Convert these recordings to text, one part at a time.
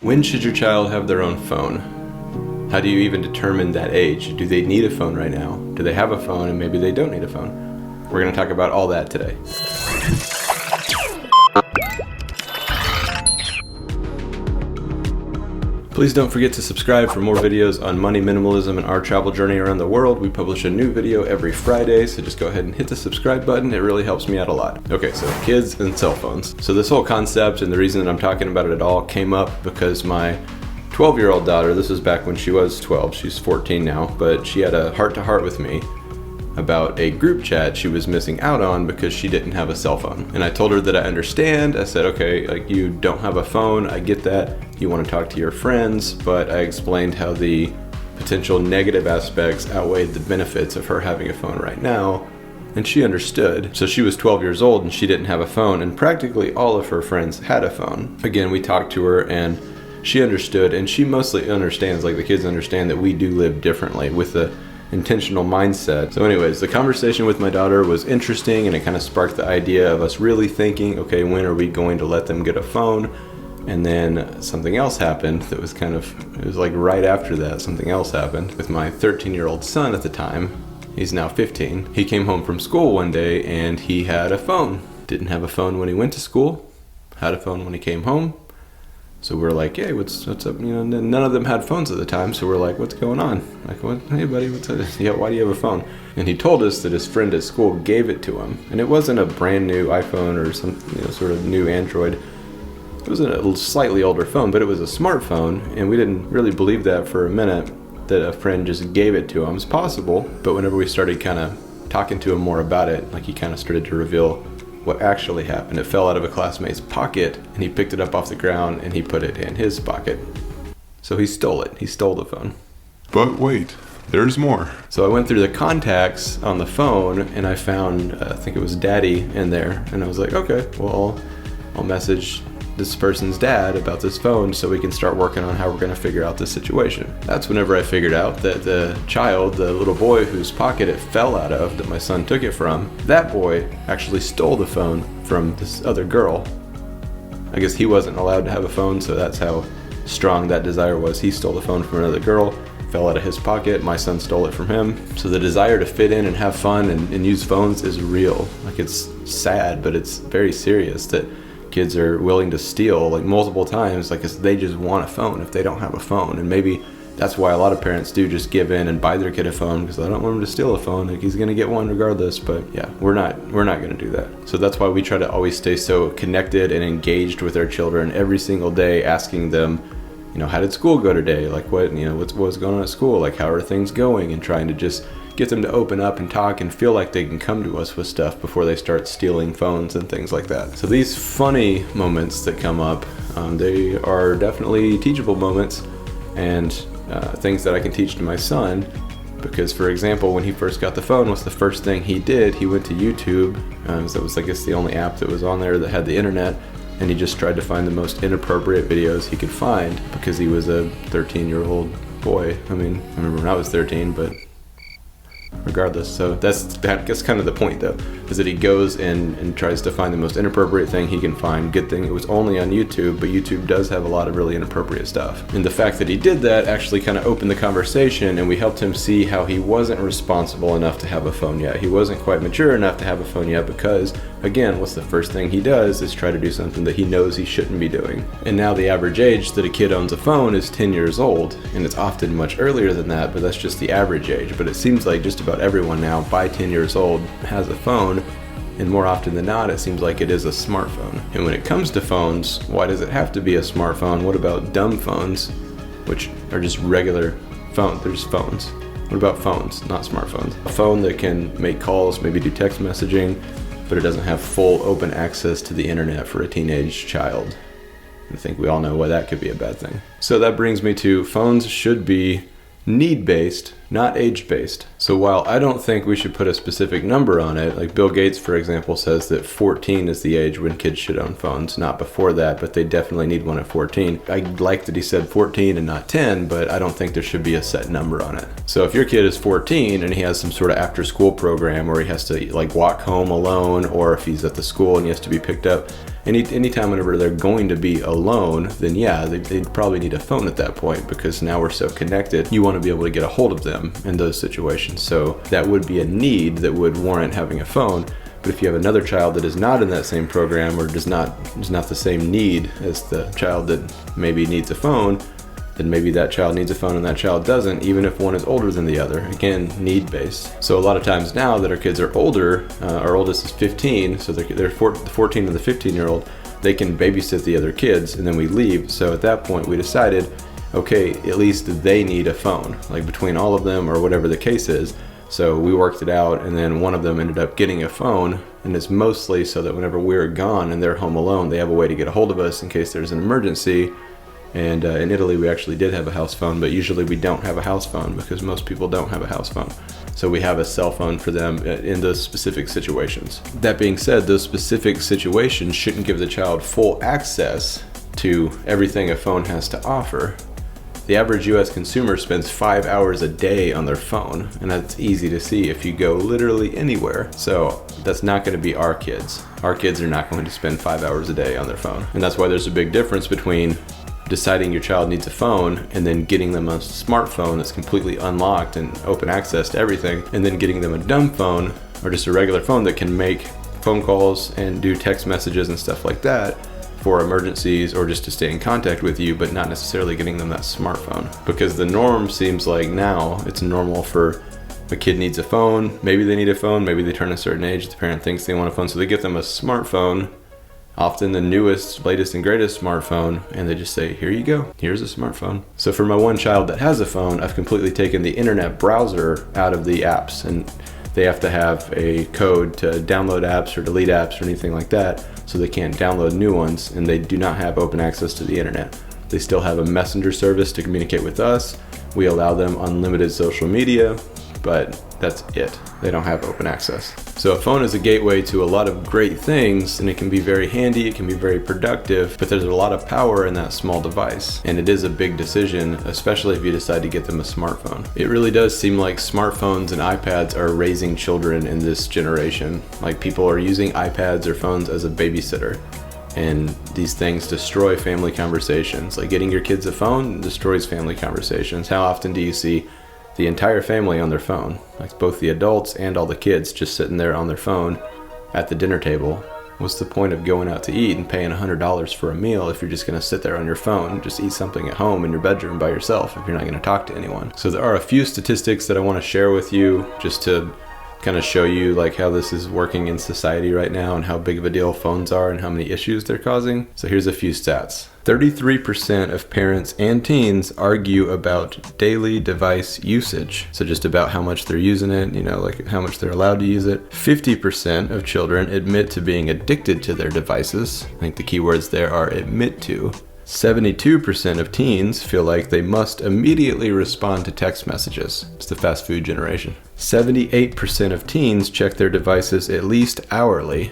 When should your child have their own phone? How do you even determine that age? Do they need a phone right now? Do they have a phone and maybe they don't need a phone? We're going to talk about all that today. Please don't forget to subscribe for more videos on money minimalism and our travel journey around the world. We publish a new video every Friday, so just go ahead and hit the subscribe button. It really helps me out a lot. Okay, so kids and cell phones. So this whole concept and the reason that I'm talking about it at all came up because my 12-year-old daughter, this was back when she was 12, she's 14 now, but she had a heart-to-heart with me about a group chat she was missing out on because she didn't have a cell phone. And I told her that I understand. I said, okay, like, you don't have a phone, I get that. You want to talk to your friends, but I explained how the potential negative aspects outweighed the benefits of her having a phone right now, and she understood. So she was 12 years old and she didn't have a phone, and practically all of her friends had a phone. Again, we talked to her and she understood, and she mostly understands, like the kids understand, that we do live differently with the intentional mindset. So anyways, the conversation with my daughter was interesting, and it kind of sparked the idea of us really thinking, okay, when are we going to let them get a phone? And then something else happened that was it was like right after that, something else happened with my 13-year-old son at the time. He's now 15. He came home from school one day and he had a phone. Didn't have a phone when he went to school, had a phone when he came home. So we're like, hey, what's up? You know, none of them had phones at the time, so we're like, what's going on? Like, what? Hey, buddy, what's up? Yeah, why do you have a phone? And he told us that his friend at school gave it to him, and it wasn't a brand new iPhone or some, sort of new Android. It was a slightly older phone, but it was a smartphone, and we didn't really believe that for a minute, that a friend just gave it to him. It's possible, but whenever we started kind of talking to him more about it, like, he kind of started to reveal what actually happened. It fell out of a classmate's pocket, and he picked it up off the ground and he put it in his pocket. So he stole it. He stole the phone. But wait, there's more. So I went through the contacts on the phone and I found, I think it was Daddy in there, and I was like, okay, well, I'll message this person's dad about this phone so we can start working on how we're going to figure out this situation. That's whenever I figured out that the child, the little boy whose pocket it fell out of, that my son took it from, that boy actually stole the phone from this other girl. I guess he wasn't allowed to have a phone, so that's how strong that desire was. He stole the phone from another girl, fell out of his pocket, my son stole it from him. So the desire to fit in and have fun and use phones is real. Like, it's sad, but it's very serious that kids are willing to steal, like, multiple times, like, they just want a phone if they don't have a phone. And maybe that's why a lot of parents do just give in and buy their kid a phone, because they don't want him to steal a phone. Like, he's gonna get one regardless. But yeah, we're not gonna do that. So that's why we try to always stay so connected and engaged with our children every single day, asking them, how did school go today? Like, what was going on at school? Like, how are things going? And trying to just get them to open up and talk and feel like they can come to us with stuff before they start stealing phones and things like that. So these funny moments that come up, they are definitely teachable moments, and things that I can teach to my son. Because, for example, when he first got the phone, what's the first thing he did? He went to YouTube. So it was, I guess, the only app that was on there that had the internet. And he just tried to find the most inappropriate videos he could find because he was a 13-year-old boy. I mean, I remember when I was 13, but regardless. So that's kind of the point, though, is that he goes and tries to find the most inappropriate thing he can find. Good thing it was only on YouTube, but YouTube does have a lot of really inappropriate stuff. And the fact that he did that actually kind of opened the conversation, and we helped him see how he wasn't responsible enough to have a phone yet. He wasn't quite mature enough to have a phone yet because, again, what's the first thing he does is try to do something that he knows he shouldn't be doing. And now the average age that a kid owns a phone is 10 years old, and it's often much earlier than that, but that's just the average age. But it seems like just about everyone now by 10 years old has a phone, and more often than not, it seems like it is a smartphone. And when it comes to phones, why does it have to be a smartphone? What about dumb phones, which are just regular phones? They're just phones. What about phones, not smartphones? A phone that can make calls, maybe do text messaging, but it doesn't have full open access to the internet for a teenage child. I think we all know why that could be a bad thing. So that brings me to, phones should be need-based, not age-based. So while I don't think we should put a specific number on it, like Bill Gates, for example, says that 14 is the age when kids should own phones, not before that, but they definitely need one at 14. I like that he said 14 and not 10, but I don't think there should be a set number on it. So if your kid is 14 and he has some sort of after-school program where he has to, like, walk home alone, or if he's at the school and he has to be picked up, anytime whenever they're going to be alone, then yeah, they probably need a phone at that point, because now we're so connected. You want to be able to get a hold of them in those situations. So that would be a need that would warrant having a phone. But if you have another child that is not in that same program, or is not the same need as the child that maybe needs a phone, then maybe that child needs a phone and that child doesn't, even if one is older than the other. Again, need-based. So a lot of times now that our kids are older, our oldest is 15, so they're the 14 and the 15-year-old, they can babysit the other kids, and then we leave. So at that point we decided, okay, at least they need a phone, like between all of them or whatever the case is. So we worked it out, and then one of them ended up getting a phone, and it's mostly so that whenever we're gone and they're home alone, they have a way to get a hold of us in case there's an emergency. And in Italy, we actually did have a house phone, but usually we don't have a house phone because most people don't have a house phone. So we have a cell phone for them in those specific situations. That being said, those specific situations shouldn't give the child full access to everything a phone has to offer. The average US consumer spends 5 hours a day on their phone, and that's easy to see if you go literally anywhere. So that's not going to be our kids. Our kids are not going to spend 5 hours a day on their phone. And that's why there's a big difference between deciding your child needs a phone and then getting them a smartphone that's completely unlocked and open access to everything, and then getting them a dumb phone or just a regular phone that can make phone calls and do text messages and stuff like that for emergencies or just to stay in contact with you, but not necessarily getting them that smartphone. Because the norm seems like now it's normal for a kid needs a phone, maybe they need a phone, maybe they turn a certain age, the parent thinks they want a phone, so they get them a smartphone, often the newest, latest and greatest smartphone, and they just say, here you go, here's a smartphone. So for my one child that has a phone, I've completely taken the internet browser out of the apps, and they have to have a code to download apps or delete apps or anything like that, so they can't download new ones, and they do not have open access to the internet. They still have a messenger service to communicate with us. We allow them unlimited social media, but that's it. They don't have open access. So a phone is a gateway to a lot of great things, and it can be very handy, it can be very productive, but there's a lot of power in that small device. And it is a big decision, especially if you decide to get them a smartphone. It really does seem like smartphones and iPads are raising children in this generation. Like, people are using iPads or phones as a babysitter. And these things destroy family conversations. Like, getting your kids a phone destroys family conversations. How often do you see the entire family on their phone, like both the adults and all the kids just sitting there on their phone at the dinner table? What's the point of going out to eat and paying $100 for a meal if you're just going to sit there on your phone, just eat something at home in your bedroom by yourself if you're not going to talk to anyone? So there are a few statistics that I want to share with you just to kind of show you like how this is working in society right now and how big of a deal phones are and how many issues they're causing. So here's a few stats. 33% of parents and teens argue about daily device usage. So just about how much they're using it, like how much they're allowed to use it. 50% of children admit to being addicted to their devices. I think the keywords there are admit to. 72% of teens feel like they must immediately respond to text messages. It's the fast food generation. 78% of teens check their devices at least hourly,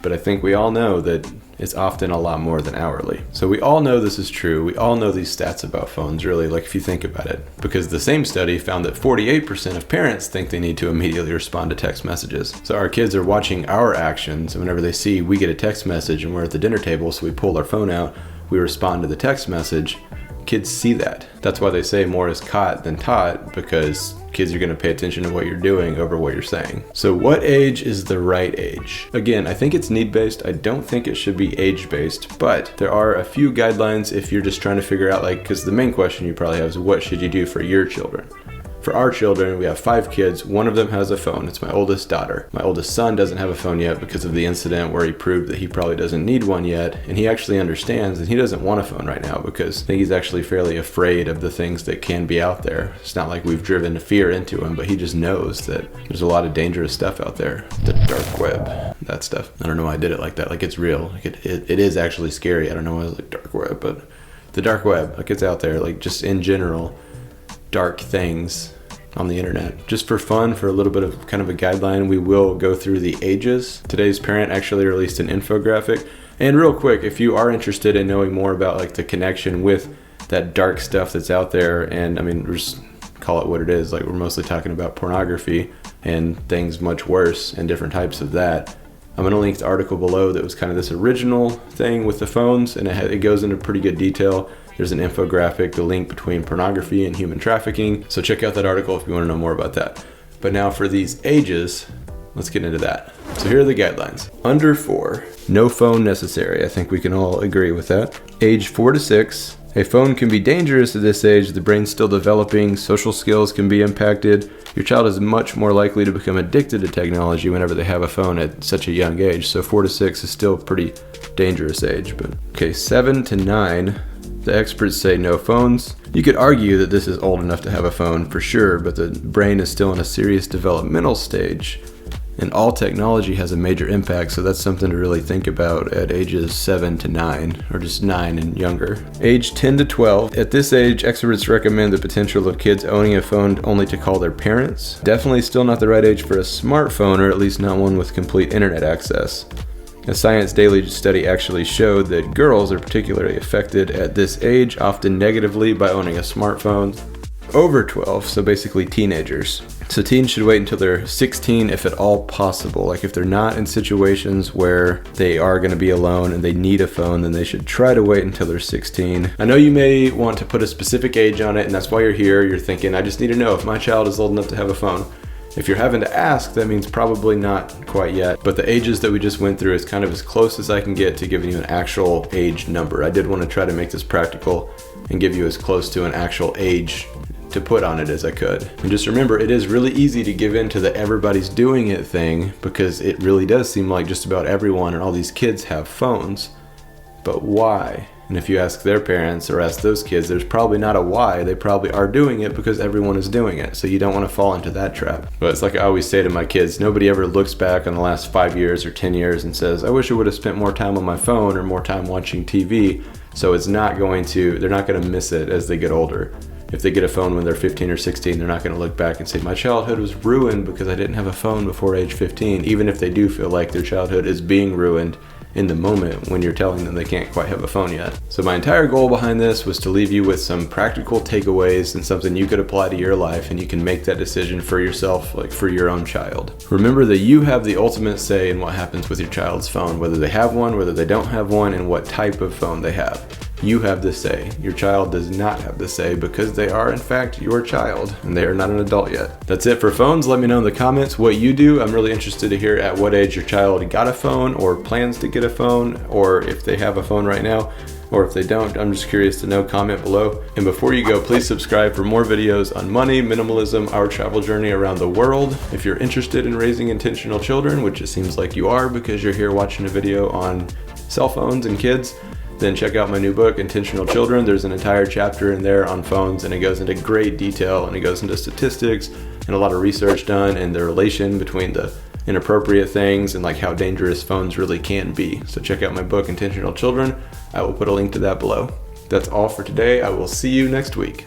but I think we all know that it's often a lot more than hourly. So we all know this is true. We all know these stats about phones, really, like if you think about it, because the same study found that 48% of parents think they need to immediately respond to text messages. So our kids are watching our actions, and whenever they see we get a text message and we're at the dinner table, so we pull our phone out, we respond to the text message. Kids see that. That's why they say more is caught than taught, because kids are going to pay attention to what you're doing over what you're saying. So what age is the right age? Again, I think it's need-based. I don't think it should be age-based, but there are a few guidelines if you're just trying to figure out, because the main question you probably have is, what should you do for your children? For our children, we have 5 kids. One of them has a phone. It's my oldest daughter. My oldest son doesn't have a phone yet because of the incident where he proved that he probably doesn't need one yet. And he actually understands, and he doesn't want a phone right now because I think he's actually fairly afraid of the things that can be out there. It's not like we've driven fear into him, but he just knows that there's a lot of dangerous stuff out there. The dark web, that stuff. I don't know why I did it like that. Like, it's real. Like it is actually scary. I don't know why I was like dark web, but the dark web, like, it's out there. Like, just in general, dark things on the internet. Just for fun, for a little bit of kind of a guideline, we will go through the ages. Today's Parent actually released an infographic. And real quick, if you are interested in knowing more about like the connection with that dark stuff that's out there, and I mean, just call it what it is, like we're mostly talking about pornography and things much worse and different types of that. I'm going to link the article below that was kind of this original thing with the phones, and it goes into pretty good detail. There's an infographic, the link between pornography and human trafficking. So check out that article if you want to know more about that. But now for these ages, let's get into that. So here are the guidelines. Under 4, no phone necessary. I think we can all agree with that. Age 4 to 6, a phone can be dangerous at this age. The brain's still developing, social skills can be impacted. Your child is much more likely to become addicted to technology whenever they have a phone at such a young age. So 4 to 6 is still a pretty dangerous age. But okay, 7 to 9, the experts say no phones. You could argue that this is old enough to have a phone for sure, but the brain is still in a serious developmental stage, and all technology has a major impact, so that's something to really think about at ages 7 to 9, or just 9 and younger. Age 10 to 12. At this age, experts recommend the potential of kids owning a phone only to call their parents. Definitely still not the right age for a smartphone, or at least not one with complete internet access. A Science Daily study actually showed that girls are particularly affected at this age, often negatively, by owning a smartphone. Over 12, so basically teenagers. So teens should wait until they're 16 if at all possible. Like if they're not in situations where they are going to be alone and they need a phone, then they should try to wait until they're 16. I know you may want to put a specific age on it, and that's why you're here. You're thinking, I just need to know if my child is old enough to have a phone. If you're having to ask, that means probably not quite yet. But the ages that we just went through is kind of as close as I can get to giving you an actual age number. I did want to try to make this practical and give you as close to an actual age to put on it as I could. And just remember, it is really easy to give in to the everybody's doing it thing, because it really does seem like just about everyone and all these kids have phones. But why? And if you ask their parents or ask those kids, there's probably not a why. They probably are doing it because everyone is doing it. So you don't want to fall into that trap. But it's like I always say to my kids, nobody ever looks back on the last 5 years or 10 years and says, I wish I would have spent more time on my phone or more time watching TV. So they're not going to miss it as they get older. If they get a phone when they're 15 or 16, they're not going to look back and say, my childhood was ruined because I didn't have a phone before age 15, even if they do feel like their childhood is being ruined in the moment when you're telling them they can't quite have a phone yet. So my entire goal behind this was to leave you with some practical takeaways and something you could apply to your life, and you can make that decision for yourself, like for your own child. Remember that you have the ultimate say in what happens with your child's phone, whether they have one, whether they don't have one, and what type of phone they have. You have the say. Your child does not have the say, because they are in fact your child and they are not an adult yet. That's it for phones. Let me know in the comments what you do. I'm really interested to hear at what age your child got a phone or plans to get a phone, or if they have a phone right now, or if they don't. I'm just curious to know. Comment below. And before you go, please subscribe for more videos on money, minimalism, our travel journey around the world. If you're interested in raising intentional children, which it seems like you are because you're here watching a video on cell phones and kids, then check out my new book, Intentional Children. There's an entire chapter in there on phones, and it goes into great detail, and it goes into statistics and a lot of research done and the relation between the inappropriate things and like how dangerous phones really can be. So check out my book, Intentional Children. I will put a link to that below. That's all for today. I will see you next week.